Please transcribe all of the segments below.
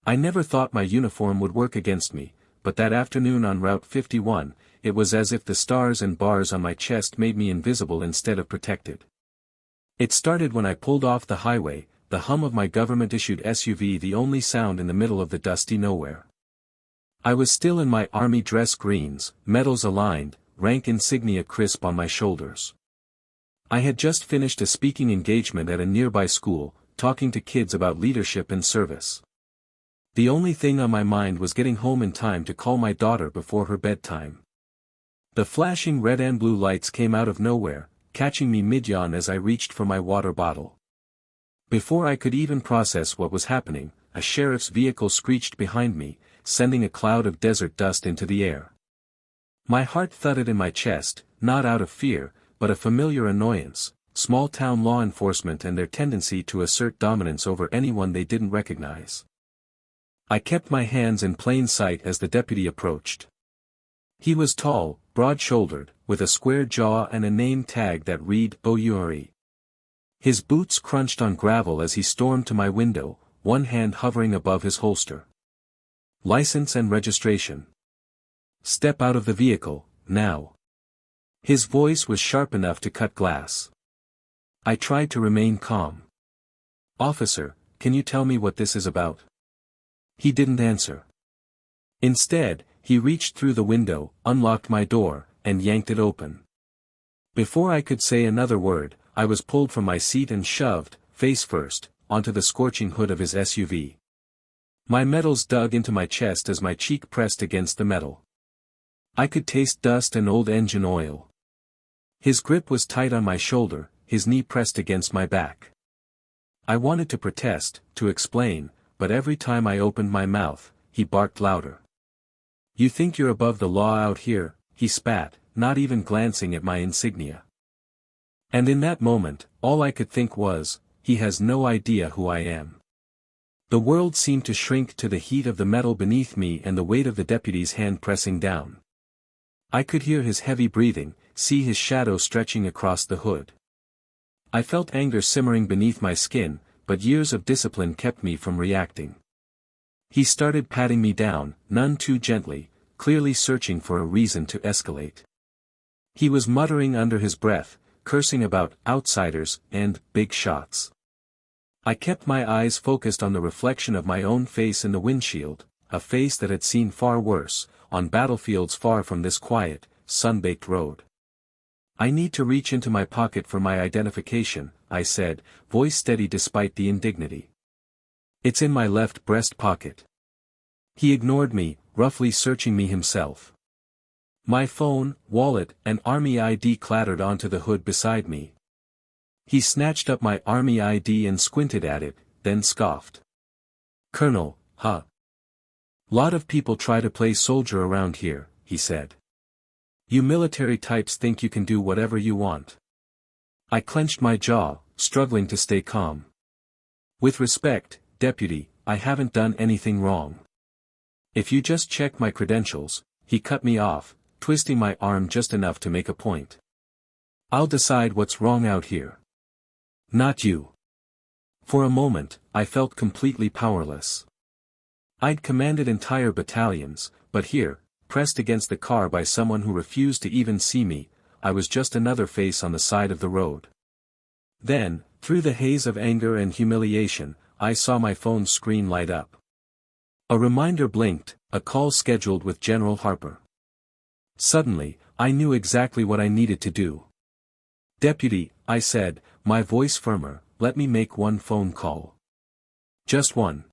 I never thought my uniform would work against me, but that afternoon on Route 51, it was as if the stars and bars on my chest made me invisible instead of protected. It started when I pulled off the highway, the hum of my government-issued SUV the only sound in the middle of the dusty nowhere. I was still in my army dress greens, medals aligned, rank insignia crisp on my shoulders. I had just finished a speaking engagement at a nearby school, talking to kids about leadership and service. The only thing on my mind was getting home in time to call my daughter before her bedtime. The flashing red and blue lights came out of nowhere, catching me mid-yawn as I reached for my water bottle. Before I could even process what was happening, a sheriff's vehicle screeched behind me, sending a cloud of desert dust into the air. My heart thudded in my chest, not out of fear, but a familiar annoyance, small-town law enforcement and their tendency to assert dominance over anyone they didn't recognize. I kept my hands in plain sight as the deputy approached. He was tall, broad-shouldered, with a square jaw and a name tag that read Oyuri. His boots crunched on gravel as he stormed to my window, one hand hovering above his holster. License and registration. Step out of the vehicle, now. His voice was sharp enough to cut glass. I tried to remain calm. Officer, can you tell me what this is about? He didn't answer. Instead, he reached through the window, unlocked my door, and yanked it open. Before I could say another word, I was pulled from my seat and shoved, face first, onto the scorching hood of his SUV. My medals dug into my chest as my cheek pressed against the metal. I could taste dust and old engine oil. His grip was tight on my shoulder, his knee pressed against my back. I wanted to protest, to explain, but every time I opened my mouth, he barked louder. You think you're above the law out here, he spat, not even glancing at my insignia. And in that moment, all I could think was, he has no idea who I am. The world seemed to shrink to the heat of the metal beneath me and the weight of the deputy's hand pressing down. I could hear his heavy breathing, see his shadow stretching across the hood. I felt anger simmering beneath my skin, but years of discipline kept me from reacting. He started patting me down, none too gently, clearly searching for a reason to escalate. He was muttering under his breath, cursing about outsiders and big shots. I kept my eyes focused on the reflection of my own face in the windshield, a face that had seen far worse, on battlefields far from this quiet, sun-baked road. I need to reach into my pocket for my identification, I said, voice steady despite the indignity. It's in my left breast pocket. He ignored me, roughly searching me himself. My phone, wallet, and army ID clattered onto the hood beside me. He snatched up my army ID and squinted at it, then scoffed. Colonel, huh? Lot of people try to play soldier around here, he said. You military types think you can do whatever you want. I clenched my jaw, struggling to stay calm. With respect, deputy, I haven't done anything wrong. If you just check my credentials, he cut me off, twisting my arm just enough to make a point. I'll decide what's wrong out here. Not you. For a moment, I felt completely powerless. I'd commanded entire battalions, but here, pressed against the car by someone who refused to even see me, I was just another face on the side of the road. Then, through the haze of anger and humiliation, I saw my phone's screen light up. A reminder blinked, a call scheduled with General Harper. Suddenly, I knew exactly what I needed to do. Deputy, I said, my voice firmer, let me make one phone call. Just one.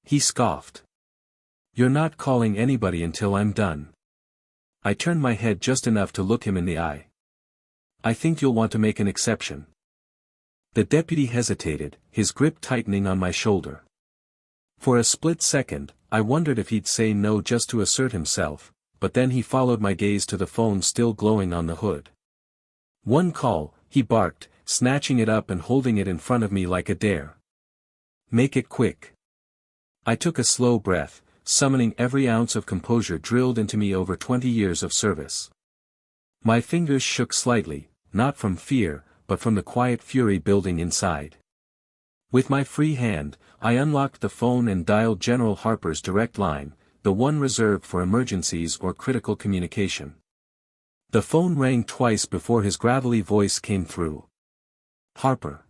He scoffed. You're not calling anybody until I'm done. I turned my head just enough to look him in the eye. I think you'll want to make an exception. The deputy hesitated, his grip tightening on my shoulder. For a split second, I wondered if he'd say no just to assert himself, but then he followed my gaze to the phone still glowing on the hood. One call, he barked, snatching it up and holding it in front of me like a dare. Make it quick. I took a slow breath, summoning every ounce of composure drilled into me over 20 years of service. My fingers shook slightly, not from fear, but from the quiet fury building inside. With my free hand, I unlocked the phone and dialed General Harper's direct line, the one reserved for emergencies or critical communication. The phone rang twice before his gravelly voice came through. "Harper."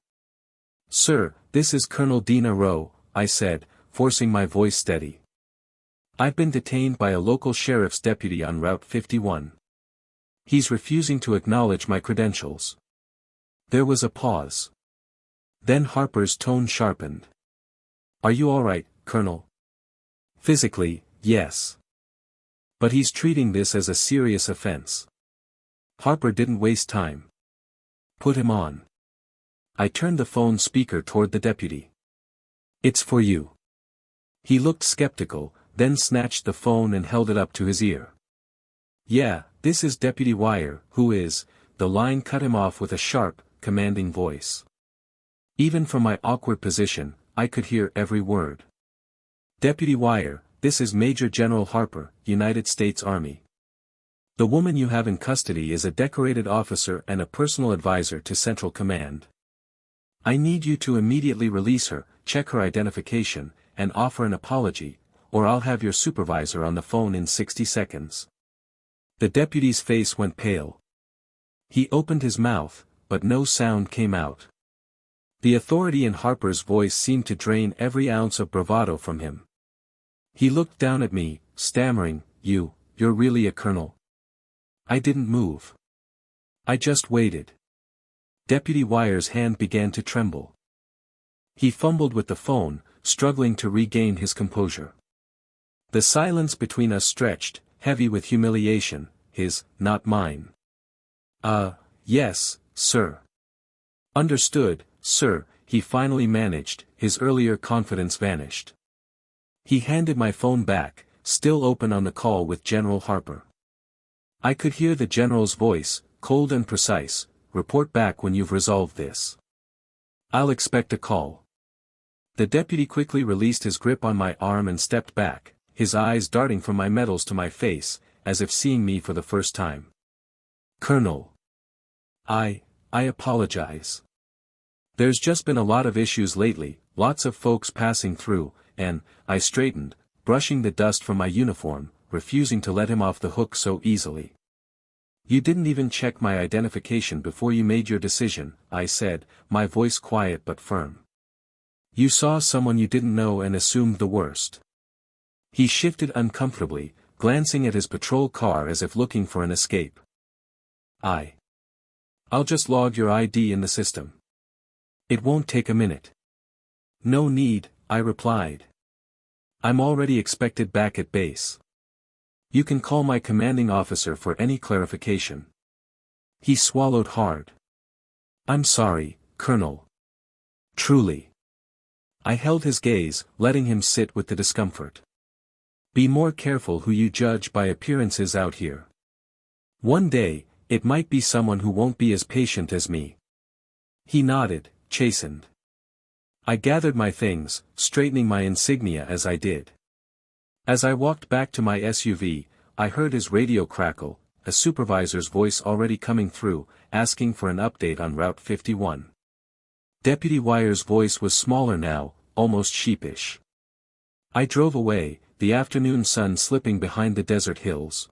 "Sir, this is Colonel Dina Rowe," I said, forcing my voice steady. "I've been detained by a local sheriff's deputy on Route 51. He's refusing to acknowledge my credentials." There was a pause. Then Harper's tone sharpened. "Are you all right, Colonel?" "Physically, yes. But he's treating this as a serious offense." Harper didn't waste time. "Put him on." I turned the phone speaker toward the deputy. "It's for you." He looked skeptical, then snatched the phone and held it up to his ear. "Yeah, this is Deputy Wire, who is," the line cut him off with a sharp, commanding voice. Even from my awkward position, I could hear every word. "Deputy Wire, this is Major General Harper, United States Army. The woman you have in custody is a decorated officer and a personal advisor to Central Command. I need you to immediately release her, check her identification, and offer an apology, or I'll have your supervisor on the phone in 60 seconds. The deputy's face went pale. He opened his mouth, but no sound came out. The authority in Harper's voice seemed to drain every ounce of bravado from him. He looked down at me, stammering, You're really a colonel?" I didn't move. I just waited. Deputy Wire's hand began to tremble. He fumbled with the phone, struggling to regain his composure. The silence between us stretched, heavy with humiliation, his, not mine. Yes, sir." "Understood, sir," he finally managed, his earlier confidence vanished. He handed my phone back, still open on the call with General Harper. I could hear the general's voice, cold and precise, "Report back when you've resolved this. I'll expect a call." The deputy quickly released his grip on my arm and stepped back, his eyes darting from my medals to my face, as if seeing me for the first time. "Colonel. I apologize. There's just been a lot of issues lately, lots of folks passing through, and," I straightened, brushing the dust from my uniform, refusing to let him off the hook so easily. "You didn't even check my identification before you made your decision," I said, my voice quiet but firm. "You saw someone you didn't know and assumed the worst." He shifted uncomfortably, glancing at his patrol car as if looking for an escape. "I'll just log your ID in the system. It won't take a minute." "No need," I replied. "I'm already expected back at base. You can call my commanding officer for any clarification." He swallowed hard. "I'm sorry, Colonel. Truly." I held his gaze, letting him sit with the discomfort. "Be more careful who you judge by appearances out here. One day, it might be someone who won't be as patient as me." He nodded, chastened. I gathered my things, straightening my insignia as I did. As I walked back to my SUV, I heard his radio crackle, a supervisor's voice already coming through, asking for an update on Route 51. Deputy Wire's voice was smaller now, almost sheepish. I drove away, the afternoon sun slipping behind the desert hills.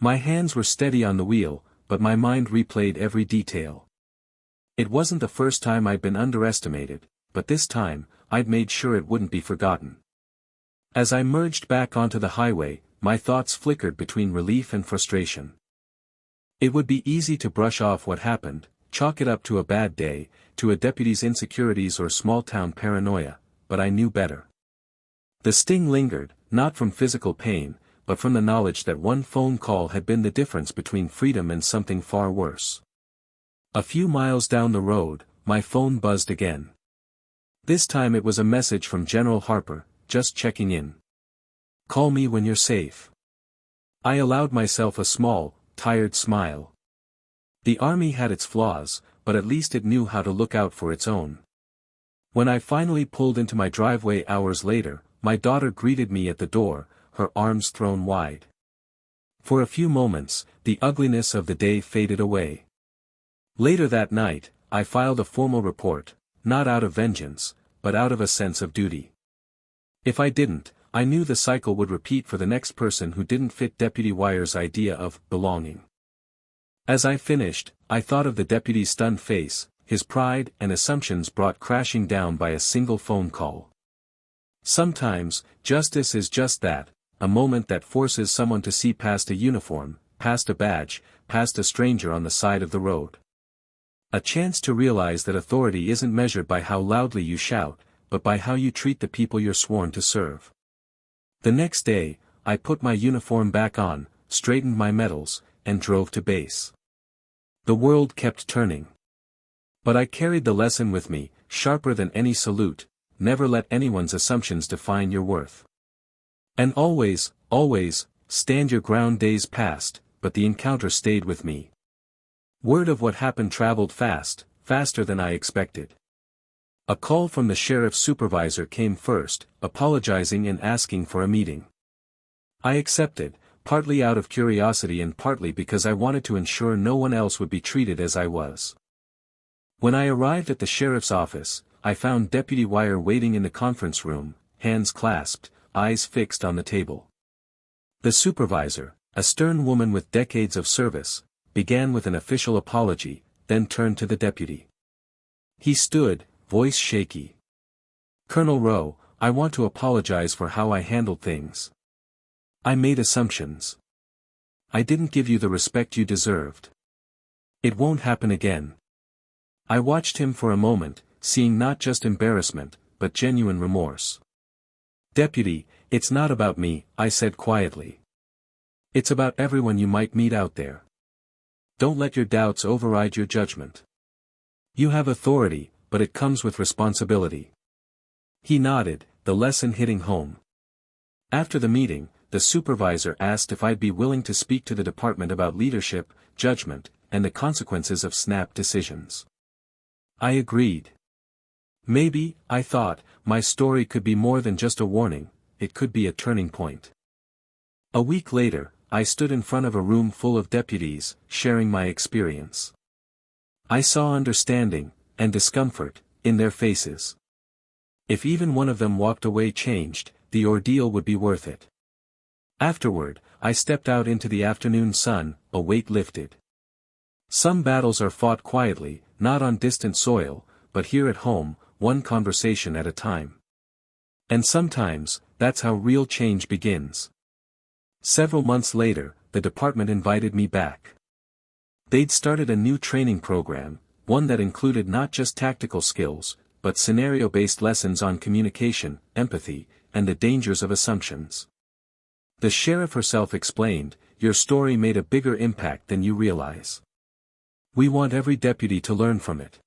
My hands were steady on the wheel, but my mind replayed every detail. It wasn't the first time I'd been underestimated, but this time, I'd made sure it wouldn't be forgotten. As I merged back onto the highway, my thoughts flickered between relief and frustration. It would be easy to brush off what happened, chalk it up to a bad day, to a deputy's insecurities or small-town paranoia, but I knew better. The sting lingered, not from physical pain, but from the knowledge that one phone call had been the difference between freedom and something far worse. A few miles down the road, my phone buzzed again. This time it was a message from General Harper, just checking in. "Call me when you're safe." I allowed myself a small, tired smile. The army had its flaws, but at least it knew how to look out for its own. When I finally pulled into my driveway hours later, my daughter greeted me at the door, her arms thrown wide. For a few moments, the ugliness of the day faded away. Later that night, I filed a formal report, not out of vengeance, but out of a sense of duty. If I didn't, I knew the cycle would repeat for the next person who didn't fit Deputy Wire's idea of belonging. As I finished, I thought of the deputy's stunned face, his pride and assumptions brought crashing down by a single phone call. Sometimes, justice is just that, a moment that forces someone to see past a uniform, past a badge, past a stranger on the side of the road. A chance to realize that authority isn't measured by how loudly you shout, but by how you treat the people you're sworn to serve. The next day, I put my uniform back on, straightened my medals, and drove to base. The world kept turning. But I carried the lesson with me, sharper than any salute: never let anyone's assumptions define your worth. And always, stand your ground. Days passed, but the encounter stayed with me. Word of what happened traveled fast, faster than I expected. A call from the sheriff's supervisor came first, apologizing and asking for a meeting. I accepted, partly out of curiosity and partly because I wanted to ensure no one else would be treated as I was. When I arrived at the sheriff's office, I found Deputy Wire waiting in the conference room, hands clasped, eyes fixed on the table. The supervisor, a stern woman with decades of service, began with an official apology, then turned to the deputy. He stood, voice shaky. "Colonel Rowe, I want to apologize for how I handled things. I made assumptions. I didn't give you the respect you deserved. It won't happen again." I watched him for a moment, seeing not just embarrassment, but genuine remorse. "Deputy, it's not about me," I said quietly. "It's about everyone you might meet out there. Don't let your doubts override your judgment. You have authority, but it comes with responsibility." He nodded, the lesson hitting home. After the meeting, the supervisor asked if I'd be willing to speak to the department about leadership, judgment, and the consequences of snap decisions. I agreed. Maybe, I thought, my story could be more than just a warning, it could be a turning point. A week later, I stood in front of a room full of deputies, sharing my experience. I saw understanding, and discomfort, in their faces. If even one of them walked away changed, the ordeal would be worth it. Afterward, I stepped out into the afternoon sun, a weight lifted. Some battles are fought quietly, not on distant soil, but here at home, one conversation at a time. And sometimes, that's how real change begins. Several months later, the department invited me back. They'd started a new training program, one that included not just tactical skills, but scenario-based lessons on communication, empathy, and the dangers of assumptions. The sheriff herself explained, "Your story made a bigger impact than you realize. We want every deputy to learn from it."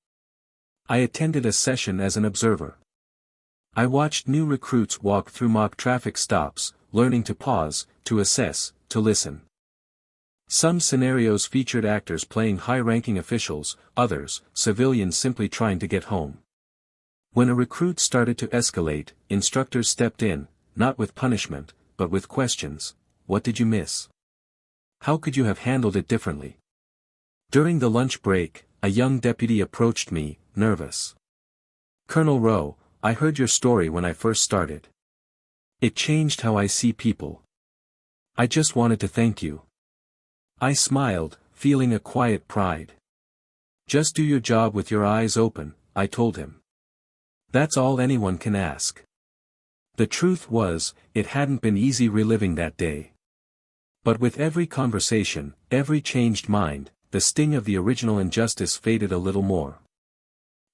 I attended a session as an observer. I watched new recruits walk through mock traffic stops, learning to pause, to assess, to listen. Some scenarios featured actors playing high-ranking officials, others, civilians simply trying to get home. When a recruit started to escalate, instructors stepped in, not with punishment, but with questions. "What did you miss? How could you have handled it differently?" During the lunch break, a young deputy approached me, nervous. "Colonel Rowe, I heard your story when I first started. It changed how I see people. I just wanted to thank you." I smiled, feeling a quiet pride. "Just do your job with your eyes open," I told him. That's all anyone can ask. The truth was, it hadn't been easy reliving that day. But with every conversation, every changed mind, the sting of the original injustice faded a little more.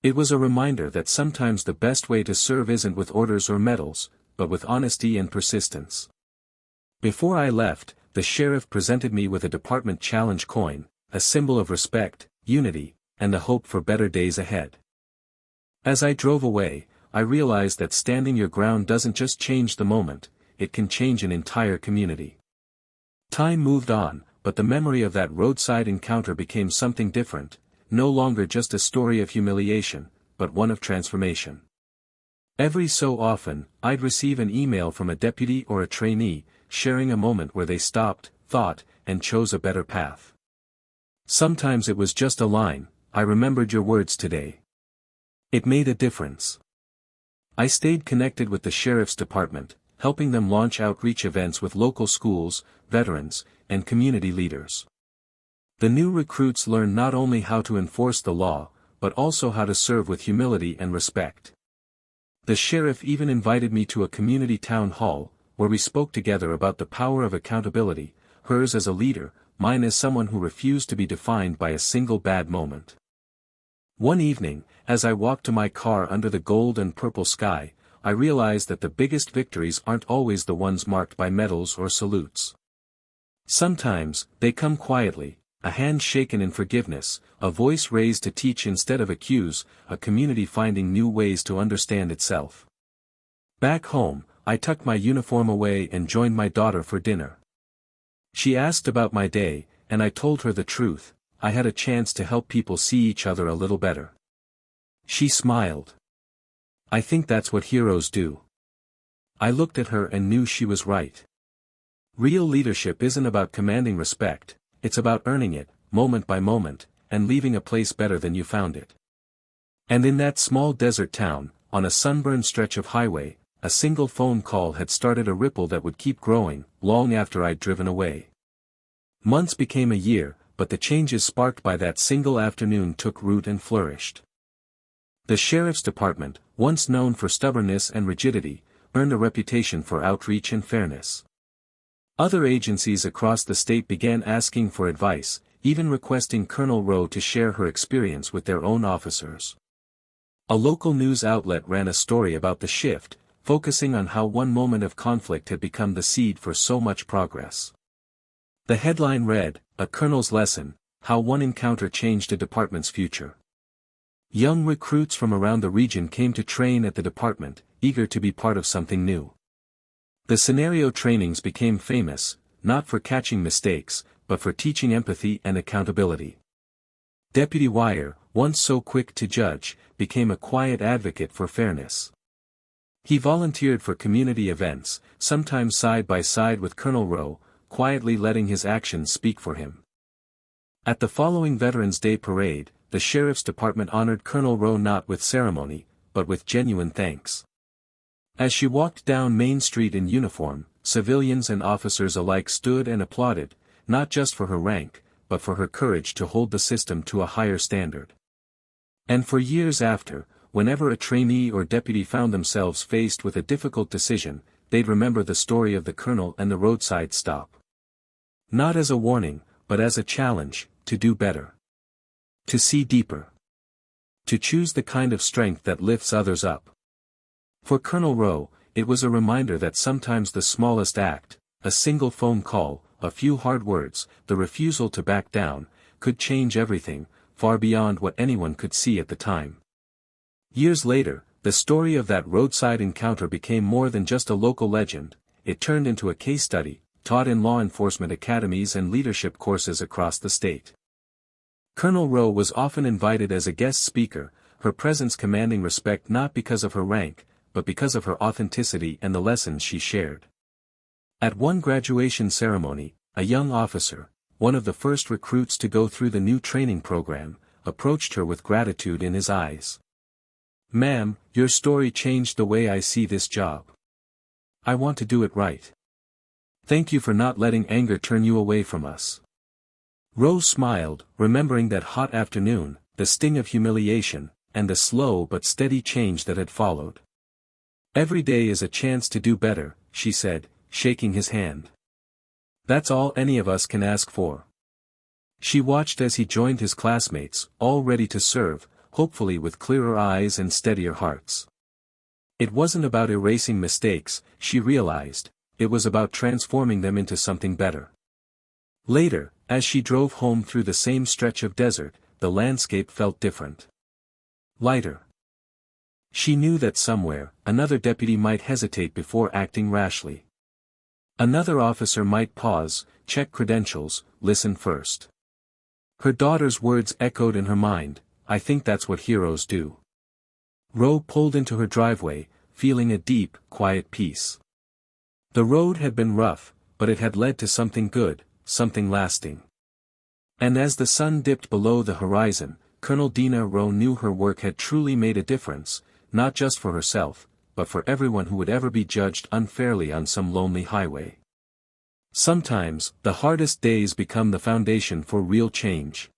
It was a reminder that sometimes the best way to serve isn't with orders or medals, but with honesty and persistence. Before I left, the sheriff presented me with a department challenge coin, a symbol of respect, unity, and the hope for better days ahead. As I drove away, I realized that standing your ground doesn't just change the moment, it can change an entire community. Time moved on, but the memory of that roadside encounter became something different, no longer just a story of humiliation, but one of transformation. Every so often, I'd receive an email from a deputy or a trainee, sharing a moment where they stopped, thought, and chose a better path. Sometimes it was just a line, "I remembered your words today." It made a difference. I stayed connected with the sheriff's department, helping them launch outreach events with local schools, veterans, and community leaders. The new recruits learned not only how to enforce the law, but also how to serve with humility and respect. The sheriff even invited me to a community town hall, where we spoke together about the power of accountability, hers as a leader, mine as someone who refused to be defined by a single bad moment. One evening, as I walked to my car under the gold and purple sky, I realized that the biggest victories aren't always the ones marked by medals or salutes. Sometimes, they come quietly, a hand shaken in forgiveness, a voice raised to teach instead of accuse, a community finding new ways to understand itself. Back home, I tucked my uniform away and joined my daughter for dinner. She asked about my day, and I told her the truth. I had a chance to help people see each other a little better. She smiled. I think that's what heroes do. I looked at her and knew she was right. Real leadership isn't about commanding respect, it's about earning it, moment by moment, and leaving a place better than you found it. And in that small desert town, on a sunburned stretch of highway, a single phone call had started a ripple that would keep growing, long after I'd driven away. Months became a year, but the changes sparked by that single afternoon took root and flourished. The sheriff's department, once known for stubbornness and rigidity, earned a reputation for outreach and fairness. Other agencies across the state began asking for advice, even requesting Colonel Rowe to share her experience with their own officers. A local news outlet ran a story about the shift, focusing on how one moment of conflict had become the seed for so much progress. The headline read, "A Colonel's Lesson, How One Encounter Changed a Department's Future." Young recruits from around the region came to train at the department, eager to be part of something new. The scenario trainings became famous, not for catching mistakes, but for teaching empathy and accountability. Deputy Wire, once so quick to judge, became a quiet advocate for fairness. He volunteered for community events, sometimes side by side with Colonel Rowe, quietly letting his actions speak for him. At the following Veterans Day parade, the Sheriff's Department honored Colonel Rowe not with ceremony, but with genuine thanks. As she walked down Main Street in uniform, civilians and officers alike stood and applauded, not just for her rank, but for her courage to hold the system to a higher standard. And for years after, whenever a trainee or deputy found themselves faced with a difficult decision, they'd remember the story of the colonel and the roadside stop. Not as a warning, but as a challenge, to do better. To see deeper. To choose the kind of strength that lifts others up. For Colonel Rowe, it was a reminder that sometimes the smallest act, a single phone call, a few hard words, the refusal to back down, could change everything, far beyond what anyone could see at the time. Years later, the story of that roadside encounter became more than just a local legend, it turned into a case study, taught in law enforcement academies and leadership courses across the state. Colonel Rowe was often invited as a guest speaker, her presence commanding respect not because of her rank, but because of her authenticity and the lessons she shared. At one graduation ceremony, a young officer, one of the first recruits to go through the new training program, approached her with gratitude in his eyes. "Ma'am, your story changed the way I see this job. I want to do it right. Thank you for not letting anger turn you away from us." Rose smiled, remembering that hot afternoon, the sting of humiliation, and the slow but steady change that had followed. "Every day is a chance to do better," she said, shaking his hand. "That's all any of us can ask for." She watched as he joined his classmates, all ready to serve, hopefully with clearer eyes and steadier hearts. It wasn't about erasing mistakes, she realized, it was about transforming them into something better. Later, as she drove home through the same stretch of desert, the landscape felt different. Lighter. She knew that somewhere, another deputy might hesitate before acting rashly. Another officer might pause, check credentials, listen first. Her daughter's words echoed in her mind, "I think that's what heroes do." Rowe pulled into her driveway, feeling a deep, quiet peace. The road had been rough, but it had led to something good, something lasting. And as the sun dipped below the horizon, Colonel Dina Rowe knew her work had truly made a difference, not just for herself, but for everyone who would ever be judged unfairly on some lonely highway. Sometimes, the hardest days become the foundation for real change.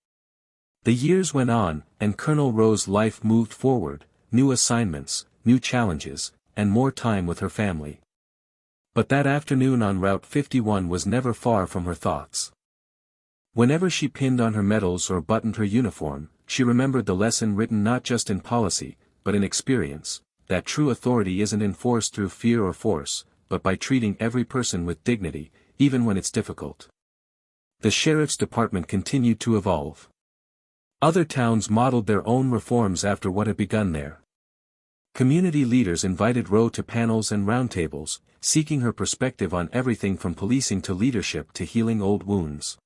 The years went on, and Colonel Rowe's life moved forward, new assignments, new challenges, and more time with her family. But that afternoon on Route 51 was never far from her thoughts. Whenever she pinned on her medals or buttoned her uniform, she remembered the lesson written not just in policy, but in experience, that true authority isn't enforced through fear or force, but by treating every person with dignity, even when it's difficult. The sheriff's department continued to evolve. Other towns modeled their own reforms after what had begun there. Community leaders invited Rowe to panels and roundtables, seeking her perspective on everything from policing to leadership to healing old wounds.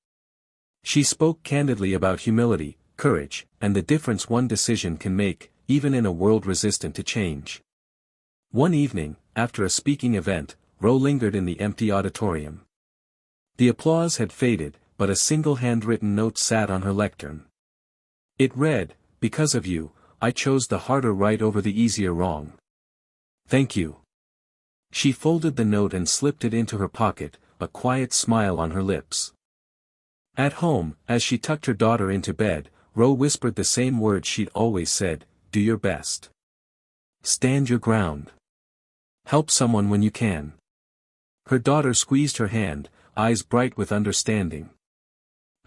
She spoke candidly about humility, courage, and the difference one decision can make, even in a world resistant to change. One evening, after a speaking event, Rowe lingered in the empty auditorium. The applause had faded, but a single handwritten note sat on her lectern. It read, "Because of you, I chose the harder right over the easier wrong. Thank you." She folded the note and slipped it into her pocket, a quiet smile on her lips. At home, as she tucked her daughter into bed, Rowe whispered the same words she'd always said: do your best. Stand your ground. Help someone when you can. Her daughter squeezed her hand, eyes bright with understanding.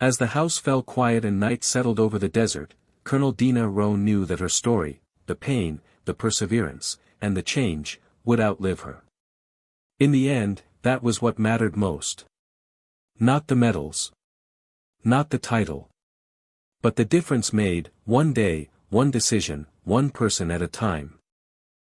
As the house fell quiet and night settled over the desert, Colonel Dina Rowe knew that her story, the pain, the perseverance, and the change, would outlive her. In the end, that was what mattered most. Not the medals. Not the title. But the difference made, one day, one decision, one person at a time.